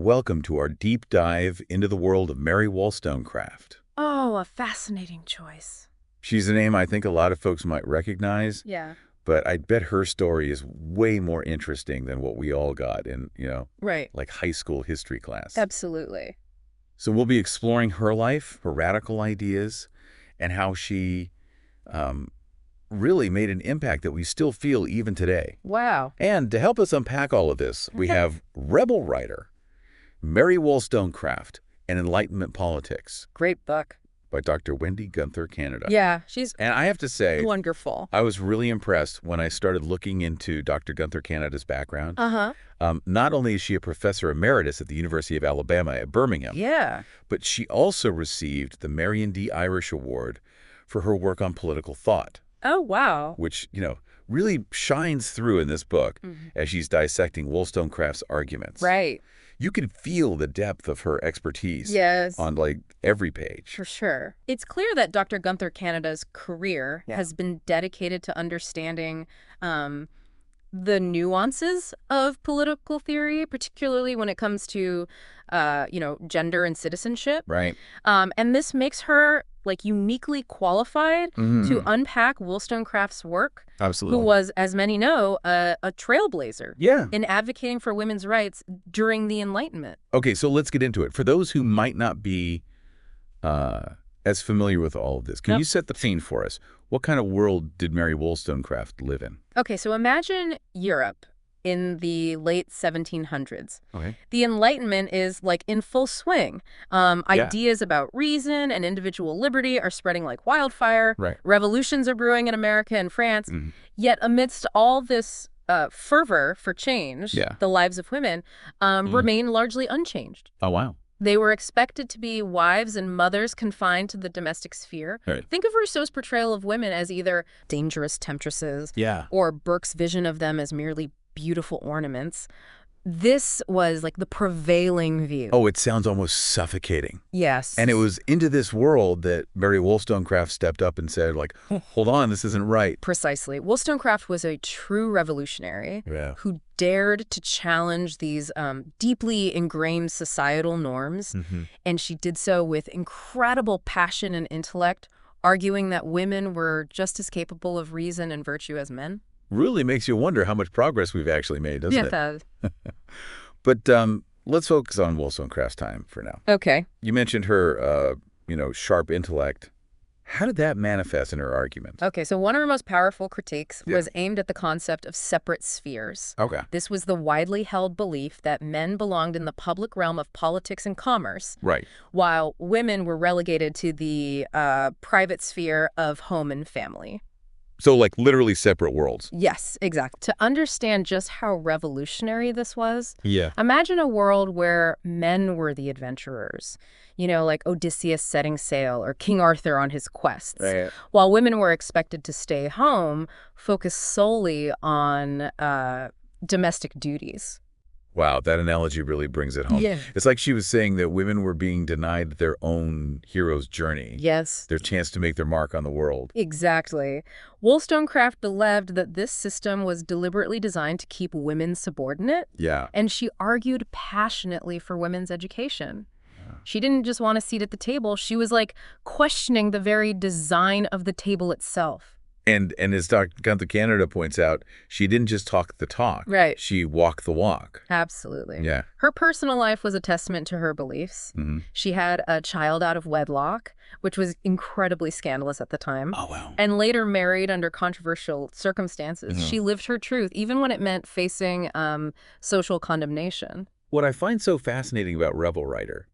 welcome to our deep dive into the world of Mary Wollstonecraft. Oh, a fascinating choice. She's a name I think a lot of folks might recognize, Yeah. but I bet her story is way more interesting than what we all got in, Right. like high school history class. Absolutely. So we'll be exploring her life, her radical ideas, and how she really made an impact that we still feel even today. Wow. And to help us unpack all of this, we have rebel writer Mary Wollstonecraft and Enlightenment Politics Great book. by Dr. Wendy Gunther-Canada. Yeah, she's And I have to say, wonderful. I was really impressed when I started looking into Dr. Gunther-Canada's background. Uh-huh. Not only is she a professor emeritus at the University of Alabama at Birmingham, Yeah. but she also received the Marion D. Irish Award for her work on political thought, Oh, wow. which, really shines through in this book Mhm. as she's dissecting Wollstonecraft's arguments. Right. You can feel the depth of her expertise Yes. on, every page. For sure. It's clear that Dr. Gunther-Canada's career has been dedicated to understanding the nuances of political theory, particularly when it comes to, gender and citizenship. Right. And this makes her uniquely qualified Mm. to unpack Wollstonecraft's work, Absolutely. who was, as many know, a trailblazer Yeah. in advocating for women's rights during the Enlightenment. Okay, so let's get into it. For those who might not be as familiar with all of this, can you set the scene for us? What kind of world did Mary Wollstonecraft live in? Okay, so imagine Europe in the late 1700s. Okay. The Enlightenment is in full swing. Ideas about reason and individual liberty are spreading like wildfire. Right. Revolutions are brewing in America and France. Mhm. Yet amidst all this fervor for change, Yeah. the lives of women remain largely unchanged. Oh, wow. They were expected to be wives and mothers confined to the domestic sphere. Right. Think of Rousseau's portrayal of women as either dangerous temptresses Yeah. or Burke's vision of them as merely beautiful ornaments. This was the prevailing view. Oh, it sounds almost suffocating. Yes. And it was into this world that Mary Wollstonecraft stepped up and said, hold on, this isn't right. Precisely. Wollstonecraft was a true revolutionary Yeah. who dared to challenge these deeply ingrained societal norms. Mm-hmm. And she did so with incredible passion and intellect, arguing that women were just as capable of reason and virtue as men. Really makes you wonder how much progress we've actually made, doesn't it? Yeah. But let's focus on Wollstonecraft's time for now. Okay. You mentioned her, sharp intellect. How did that manifest in her arguments? Okay, so one of her most powerful critiques Yeah. was aimed at the concept of separate spheres. Okay. This was the widely held belief that men belonged in the public realm of politics and commerce, Right. while women were relegated to the private sphere of home and family. So, literally separate worlds. Yes, exactly. To understand just how revolutionary this was, Yeah. imagine a world where men were the adventurers, like Odysseus setting sail or King Arthur on his quests, Right. while women were expected to stay home, focus solely on domestic duties. Wow, that analogy really brings it home. Yeah. It's like she was saying that women were being denied their own hero's journey, Yes. their chance to make their mark on the world. Exactly. Wollstonecraft believed that this system was deliberately designed to keep women subordinate, Yeah. and she argued passionately for women's education. She didn't just want a seat at the table. She was questioning the very design of the table itself. And as Dr. Gunther-Canada points out, she didn't just talk the talk. Right. She walked the walk. Absolutely. Yeah. Her personal life was a testament to her beliefs. Mm-hmm. She had a child out of wedlock, which was incredibly scandalous at the time. Oh, wow. And later married under controversial circumstances. Mhm. She lived her truth, even when it meant facing social condemnation. What I find so fascinating about Rebel Writer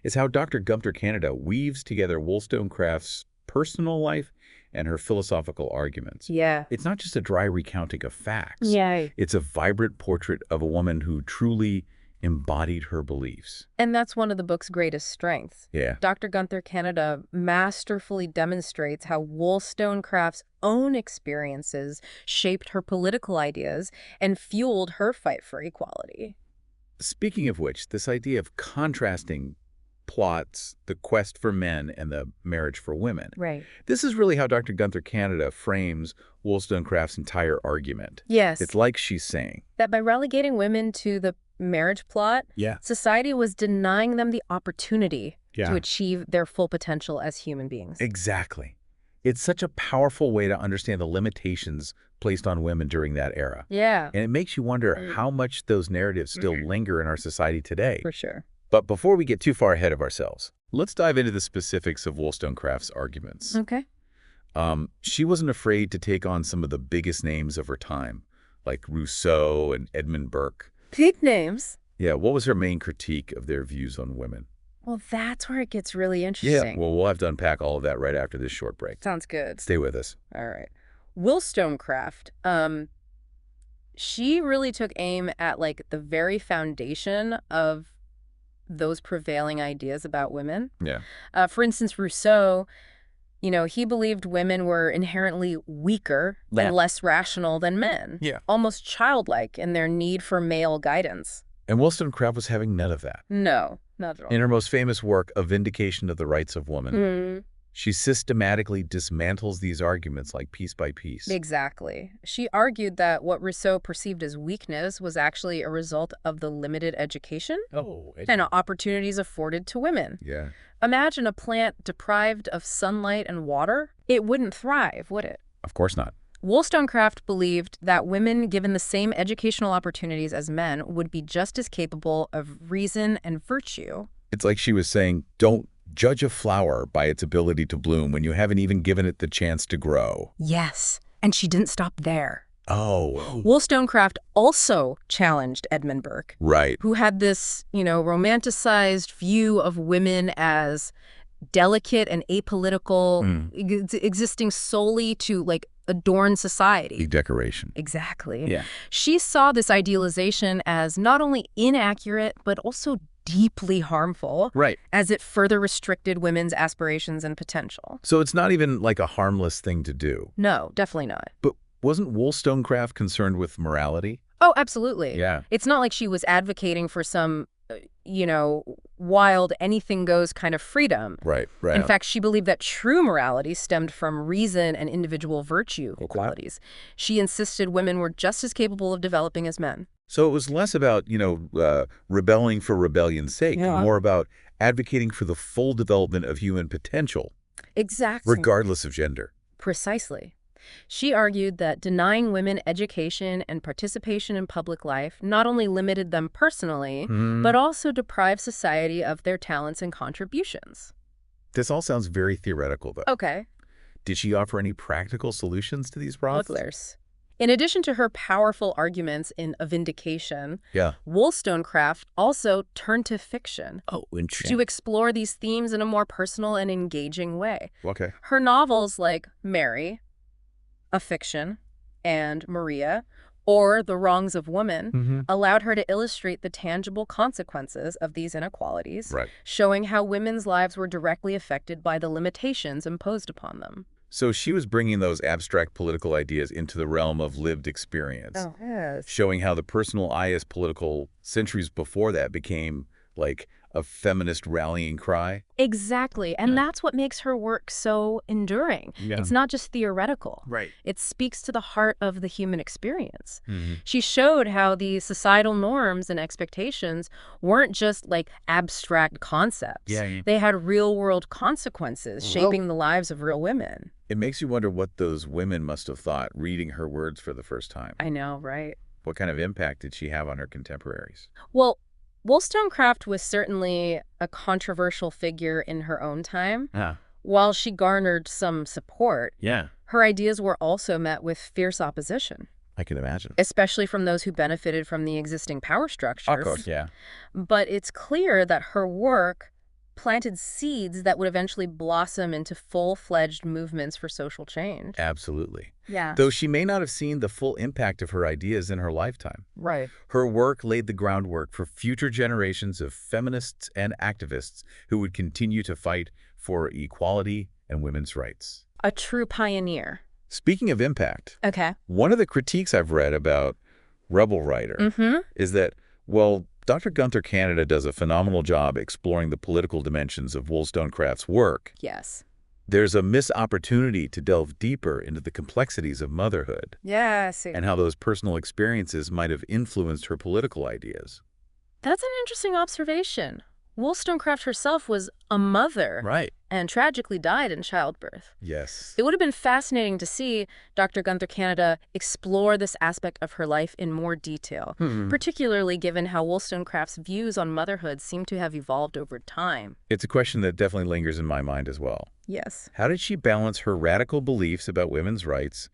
is how Dr. Gunther-Canada weaves together Wollstonecraft's personal life and her philosophical arguments. Yeah. It's not just a dry recounting of facts. Yay. It's a vibrant portrait of a woman who truly embodied her beliefs. And that's one of the book's greatest strengths. Yeah. Dr. Gunther-Canada masterfully demonstrates how Wollstonecraft's own experiences shaped her political ideas and fueled her fight for equality. Speaking of which, this idea of contrasting plots, the quest for men, and the marriage for women. Right. This is really how Dr. Gunther-Canada frames Wollstonecraft's entire argument. Yes. It's like she's saying that by relegating women to the marriage plot, society was denying them the opportunity to achieve their full potential as human beings. Exactly. It's such a powerful way to understand the limitations placed on women during that era. Yeah. And it makes you wonder how much those narratives still linger in our society today. For sure. But before we get too far ahead of ourselves, let's dive into the specifics of Wollstonecraft's arguments. Okay. She wasn't afraid to take on some of the biggest names of her time, like Rousseau and Edmund Burke. Big names? Yeah, what was her main critique of their views on women? Well, that's where it gets really interesting. Yeah, well, we'll have to unpack all of that right after this short break. Sounds good. Stay with us. All right. Wollstonecraft, she really took aim at, like, the very foundation of those prevailing ideas about women. Yeah. For instance, Rousseau, he believed women were inherently weaker and less rational than men. Yeah. Almost childlike in their need for male guidance. And Wollstonecraft was having none of that. No, not at all. In her most famous work, A Vindication of the Rights of Woman, she systematically dismantles these arguments like piece by piece. Exactly. She argued that what Rousseau perceived as weakness was actually a result of the limited education and opportunities afforded to women. Yeah. Imagine a plant deprived of sunlight and water. It wouldn't thrive, would it? Of course not. Wollstonecraft believed that women, given the same educational opportunities as men, would be just as capable of reason and virtue. It's like she was saying, don't judge a flower by its ability to bloom when you haven't even given it the chance to grow. Yes, and she didn't stop there. Oh. Wollstonecraft also challenged Edmund Burke. Right. Who had this, romanticized view of women as delicate and apolitical, existing solely to, like, adorn society. Decoration. Exactly. Yeah. She saw this idealization as not only inaccurate, but also deeply harmful. Right. As it further restricted women's aspirations and potential. So it's not even like a harmless thing to do. No, definitely not. But wasn't Wollstonecraft concerned with morality? Oh, absolutely. Yeah. It's not like she was advocating for some, wild anything-goes kind of freedom. Right. In fact, she believed that true morality stemmed from reason and individual virtue qualities. She insisted women were just as capable of developing as men. So it was less about, rebelling for rebellion's sake, more about advocating for the full development of human potential. Exactly. Regardless of gender. Precisely. She argued that denying women education and participation in public life not only limited them personally, but also deprived society of their talents and contributions. This all sounds very theoretical, though. Okay. Did she offer any practical solutions to these problems? Look, in addition to her powerful arguments in A Vindication, Wollstonecraft also turned to fiction to explore these themes in a more personal and engaging way. Okay. Her novels like Mary, A Fiction, and Maria, or The Wrongs of Woman, allowed her to illustrate the tangible consequences of these inequalities, showing how women's lives were directly affected by the limitations imposed upon them. So she was bringing those abstract political ideas into the realm of lived experience. Oh, yes. Showing how the personal I as political centuries before that became like a feminist rallying cry. Exactly. And that's what makes her work so enduring. Yeah. It's not just theoretical. Right. It speaks to the heart of the human experience. She showed how the societal norms and expectations weren't just like abstract concepts. They had real-world consequences shaping the lives of real women. It makes you wonder what those women must have thought reading her words for the first time. I know, right? What kind of impact did she have on her contemporaries? Well, Wollstonecraft was certainly a controversial figure in her own time. While she garnered some support, her ideas were also met with fierce opposition. I can imagine. Especially from those who benefited from the existing power structures. Of course, yeah. But it's clear that her work planted seeds that would eventually blossom into full-fledged movements for social change. Absolutely. Yeah. Though she may not have seen the full impact of her ideas in her lifetime. Right. Her work laid the groundwork for future generations of feminists and activists who would continue to fight for equality and women's rights. A true pioneer. Speaking of impact, one of the critiques I've read about Rebel Writer is that, well, Dr. Gunther-Canada does a phenomenal job exploring the political dimensions of Wollstonecraft's work. Yes. There's a missed opportunity to delve deeper into the complexities of motherhood Yes. and how those personal experiences might have influenced her political ideas. That's an interesting observation. Wollstonecraft herself was a mother. Right. And tragically died in childbirth. Yes. It would have been fascinating to see Dr. Gunther-Canada explore this aspect of her life in more detail, particularly given how Wollstonecraft's views on motherhood seem to have evolved over time. It's a question that definitely lingers in my mind as well. Yes. How did she balance her radical beliefs about women's rights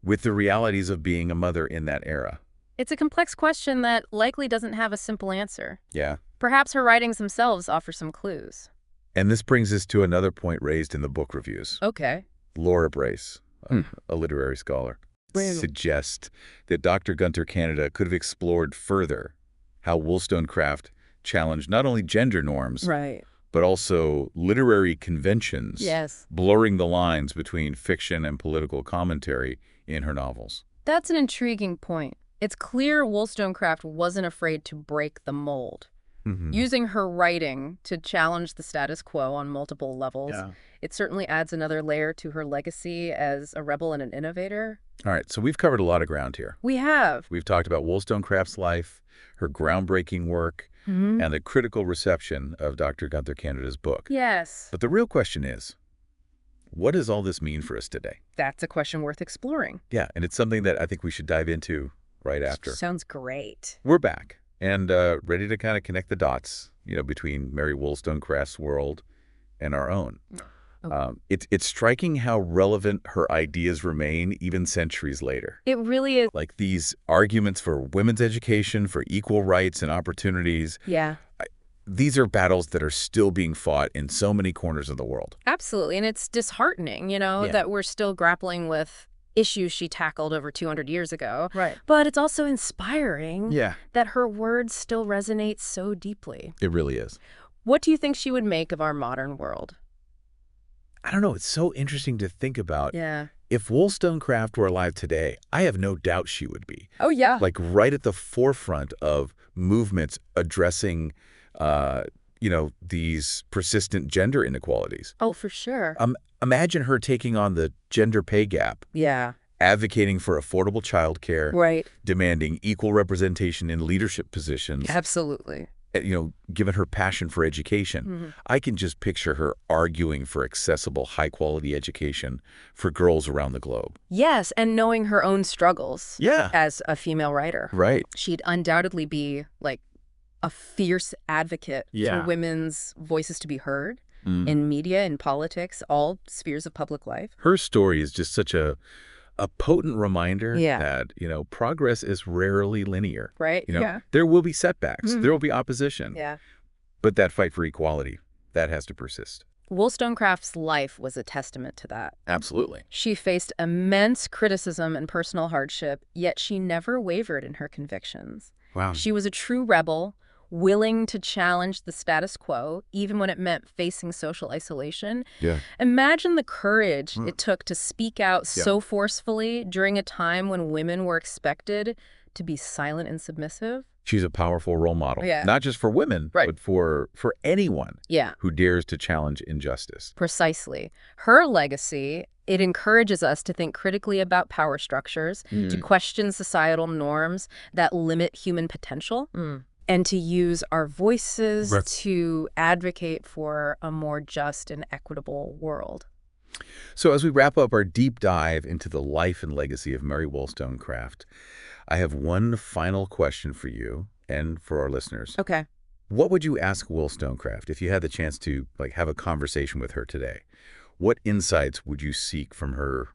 with the realities of being a mother in that era? It's a complex question that likely doesn't have a simple answer. Yeah. Perhaps her writings themselves offer some clues. And this brings us to another point raised in the book reviews. Okay. Laura Brace, a literary scholar, suggests that Dr. Gunther-Canada could have explored further how Wollstonecraft challenged not only gender norms, but also literary conventions, blurring the lines between fiction and political commentary in her novels. That's an intriguing point. It's clear Wollstonecraft wasn't afraid to break the mold. Using her writing to challenge the status quo on multiple levels, it certainly adds another layer to her legacy as a rebel and an innovator. All right, so we've covered a lot of ground here. We have. We've talked about Wollstonecraft's life, her groundbreaking work, and the critical reception of Dr. Gunther-Canada's book. Yes. But the real question is, what does all this mean for us today? That's a question worth exploring. Yeah, and it's something that I think we should dive into right after. Sounds great. We're back and ready to kind of connect the dots, between Mary Wollstonecraft's world and our own. It's striking how relevant her ideas remain even centuries later. It really is. Like these arguments for women's education, for equal rights and opportunities. Yeah. These are battles that are still being fought in so many corners of the world. Absolutely. And it's disheartening, that we're still grappling with issues she tackled over 200 years ago. Right. But it's also inspiring that her words still resonate so deeply. It really is. What do you think she would make of our modern world? I don't know. It's so interesting to think about. Yeah. If Wollstonecraft were alive today, I have no doubt she would be. Oh, yeah. Like right at the forefront of movements addressing these persistent gender inequalities. Oh, for sure. Imagine her taking on the gender pay gap. Yeah. Advocating for affordable childcare. Right. Demanding equal representation in leadership positions. Absolutely. Given her passion for education, I can just picture her arguing for accessible, high-quality education for girls around the globe. Yes, and knowing her own struggles as a female writer. Right. She'd undoubtedly be, like, a fierce advocate for women's voices to be heard in media, in politics, all spheres of public life. Her story is just such a potent reminder that, progress is rarely linear. Right. There will be setbacks. There will be opposition. Yeah. But that fight for equality, that has to persist. Wollstonecraft's life was a testament to that. Absolutely. She faced immense criticism and personal hardship, yet she never wavered in her convictions. Wow. She was a true rebel, willing to challenge the status quo, even when it meant facing social isolation. Yeah. Imagine the courage it took to speak out so forcefully during a time when women were expected to be silent and submissive. She's a powerful role model, not just for women, but for anyone who dares to challenge injustice. Precisely. Her legacy, it encourages us to think critically about power structures, to question societal norms that limit human potential, and to use our voices to advocate for a more just and equitable world. So as we wrap up our deep dive into the life and legacy of Mary Wollstonecraft, I have one final question for you and for our listeners. Okay. What would you ask Wollstonecraft if you had the chance to have a conversation with her today? What insights would you seek from her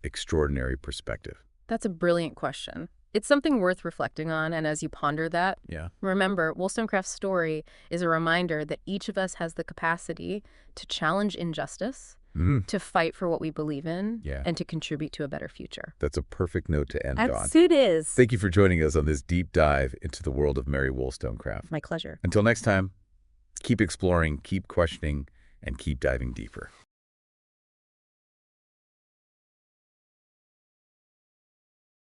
extraordinary perspective? That's a brilliant question. It's something worth reflecting on, and as you ponder that, remember, Wollstonecraft's story is a reminder that each of us has the capacity to challenge injustice, to fight for what we believe in, and to contribute to a better future. That's a perfect note to end on. As it is. Thank you for joining us on this deep dive into the world of Mary Wollstonecraft. My pleasure. Until next time, keep exploring, keep questioning, and keep diving deeper.